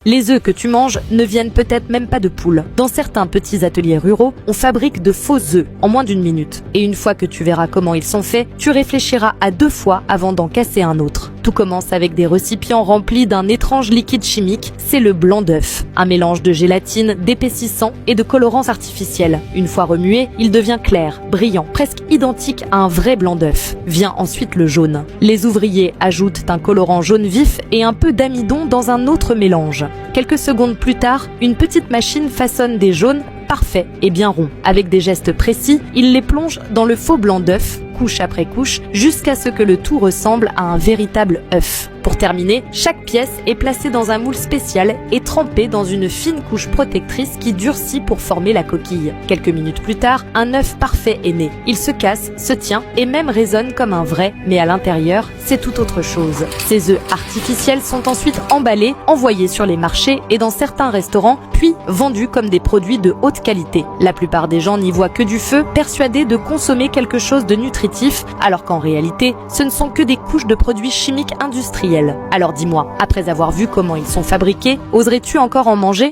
Les œufs que tu manges ne viennent peut-être même pas de poules. Dans certains petits ateliers ruraux, on fabrique de faux œufs en moins d'1 minute. Et une fois que tu verras comment ils sont faits, tu réfléchiras à 2 fois avant d'en casser un autre. Tout commence avec des récipients remplis d'un étrange liquide chimique, c'est le blanc d'œuf. Un mélange de gélatine, d'épaississant et de colorants artificiels. Une fois remué, il devient clair, brillant, presque identique à un vrai blanc d'œuf. Vient ensuite le jaune. Les ouvriers ajoutent un colorant jaune vif et un peu d'amidon dans un autre mélange. Quelques secondes plus tard, une petite machine façonne des jaunes parfaits et bien ronds. Avec des gestes précis, ils les plongent dans le faux blanc d'œuf, couche après couche, jusqu'à ce que le tout ressemble à un véritable œuf. Pour terminer, chaque pièce est placée dans un moule spécial et trempée dans une fine couche protectrice qui durcit pour former la coquille. Quelques minutes plus tard, un œuf parfait est né. Il se casse, se tient et même résonne comme un vrai, mais à l'intérieur, c'est tout autre chose. Ces œufs artificiels sont ensuite emballés, envoyés sur les marchés et dans certains restaurants, puis vendus comme des produits de haute qualité. La plupart des gens n'y voient que du feu, persuadés de consommer quelque chose de nutritif, alors qu'en réalité, ce ne sont que des couches de produits chimiques industriels. Alors dis-moi, après avoir vu comment ils sont fabriqués, oserais-tu encore en manger ?